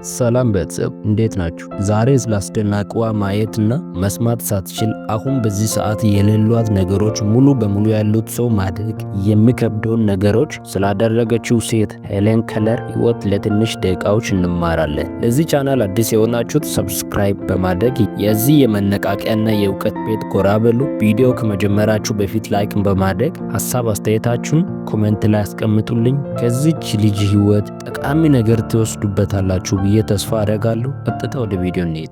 ሰላም ቤተሰብ እንዴት ናችሁ? ዛሬ ስለ አስደናቂዋ ማየትና መስማት ሳትችል አሁን በዚህ ሰዓት የሌሏት ነገሮች ሙሉ በሙሉ ያሉት ሰው ማድረግ የሚከብደውን ነገሮች ስላደረገችው ሴት ሄለን ከለር ህይወት ለትንሽ ደቂቃዎች እንማራለን። ለዚህ ቻናል አዲስ የሆናችሁት ሰብስክራይብ በማድረግ የዚህ የመነቃቂያና የእውቀት ቤት ጎራ በሉ። ቪዲዮ ከመጀመራችሁ በፊት ላይክን በማድረግ ሀሳብ አስተያየታችሁን ኮሜንት ላይ አስቀምጡልኝ። ከዚች ልጅ ህይወት ጠቃሚ ነገር ትወስዱበታላችሁ ብዬ ተስፋ አደርጋለሁ። ቀጥታ ወደ ቪዲዮ እንሂድ።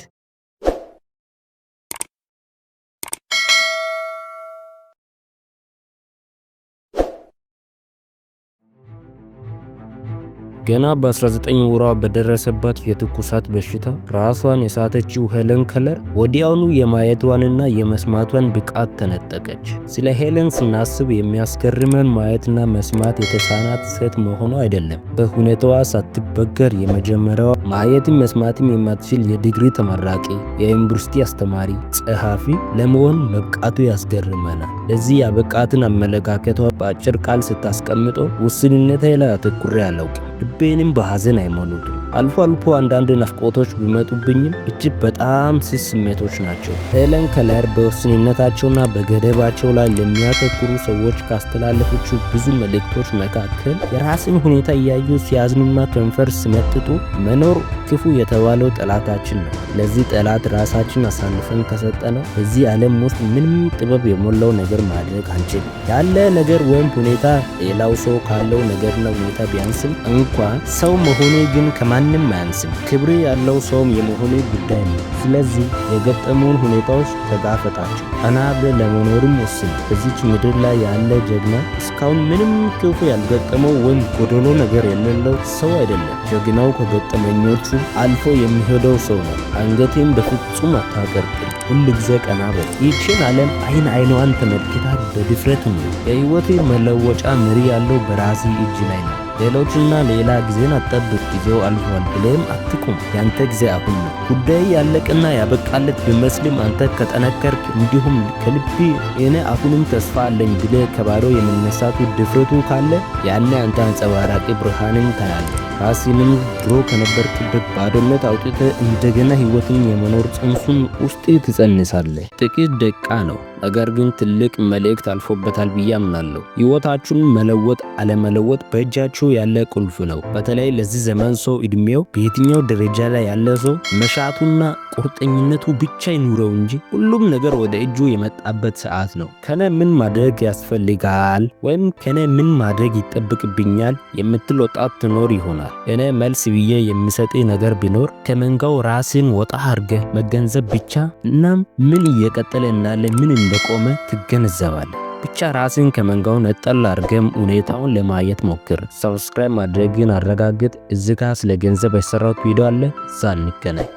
ገና በ19 ወሯ በደረሰባት የትኩሳት በሽታ ራሷን የሳተችው ሄለን ከለር ወዲያውኑ የማየቷንና የመስማቷን ብቃት ተነጠቀች። ስለ ሄለን ስናስብ የሚያስገርመን ማየትና መስማት የተሳናት ሴት መሆኗ አይደለም፣ በሁኔታዋ ሳትበገር የመጀመሪያዋ ማየትም መስማትም የማትችል የዲግሪ ተመራቂ የዩኒቨርሲቲ አስተማሪ ጸሐፊ ለመሆን መብቃቱ ያስገርመናል። ለዚህ ያበቃትን አመለካከቷ በአጭር ቃል ስታስቀምጠው ውስንነቴ ላይ አተኩሬ አላውቅም፣ ልቤንም በሐዘን አይሞሉትም። አልፎ አልፎ አንዳንድ ናፍቆቶች ቢመጡብኝም እጅግ በጣም ስስ ስሜቶች ናቸው። ሄለን ከለር በውስንነታቸውና በገደባቸው ላይ ለሚያተኩሩ ሰዎች ካስተላለፈችው ብዙ መልእክቶች መካከል የራስን ሁኔታ እያዩ ሲያዝኑና ከንፈር ሲመጥጡ መኖር ክፉ የተባለው ጠላታችን ነው። ለዚህ ጠላት ራሳችን አሳልፈን ከሰጠነው በዚህ ዓለም ውስጥ ምንም ጥበብ የሞላው ነገር ማድረግ አንችልም። ያለ ነገር ወይም ሁኔታ ሌላው ሰው ካለው ነገርና ሁኔታ ቢያንስም እንኳን ሰው መሆኑ ግን ከማንም አያንስም። ክብር ያለው ሰውም የመሆኑ ጉዳይ ነው። ስለዚህ የገጠሙን ሁኔታዎች ተጋፈጣቸው፣ ቀና ብለህ ለመኖርም ወስን። በዚች ምድር ላይ ያለ ጀግና እስካሁን ምንም ክፉ ያልገጠመው ወይም ጎደሎ ነገር የሌለው ሰው አይደለም። ጀግናው ከገጠመኞቹ አልፎ የሚሄደው ሰው ነው። አንገቴን በፍጹም አታቀርቅር፣ ሁል ጊዜ ቀና በል። ይህችን ዓለም አይኗን ተመልክታት በድፍረት ነው። የህይወት መለወጫ መሪ ያለው በራሲ እጅ ላይ ነው። ሌሎችና ሌላ ጊዜን አትጠብቅ፣ ጊዜው አልፏል ብለም አትቁም። ያንተ ጊዜ አሁን ነው። ጉዳይ ያለቀና ያበቃለት ቢመስልም አንተ ከጠነከርክ እንዲሁም ከልቢ እኔ አሁንም ተስፋ አለኝ ብለህ ከባዶ የመነሳቱ ድፍረቱ ካለ ያኔ አንተ አንጸባራቂ ብርሃንን ታያለህ። ራስንም ድሮ ከነበርክበት ባዶነት አውጥተህ እንደገና ህይወትን የመኖር ጽንሱን ውስጥ ትጸንሳለህ። ጥቂት ደቂቃ ነው፣ ነገር ግን ትልቅ መልእክት አልፎበታል ብዬ አምናለሁ። ህይወታችሁን መለወጥ አለመለወጥ በእጃችሁ ያለ ቁልፍ ነው። በተለይ ለዚህ ዘመን ሰው እድሜው በየትኛው ደረጃ ላይ ያለ ሰው መሻቱና ቁርጠኝነቱ ብቻ ይኑረው እንጂ ሁሉም ነገር ወደ እጁ የመጣበት ሰዓት ነው። ከኔ ምን ማድረግ ያስፈልጋል ወይም ከኔ ምን ማድረግ ይጠብቅብኛል የምትል ወጣት ትኖር ይሆናል። እኔ መልስ ብዬ የሚሰጥ ነገር ቢኖር ከመንጋው ራስን ወጣ አድርገህ መገንዘብ ብቻ። እናም ምን እየቀጠለ እንዳለ ምን እንደቆመ ትገነዘባለህ። ብቻ ራስን ከመንጋው ነጠል አድርገም ሁኔታውን ለማየት ሞክር። ሰብስክራይብ ማድረግን አረጋግጥ። እዚህ ጋር ስለ ገንዘብ የሰራሁት ቪዲዮ አለ፣ እዛ እንገናኝ።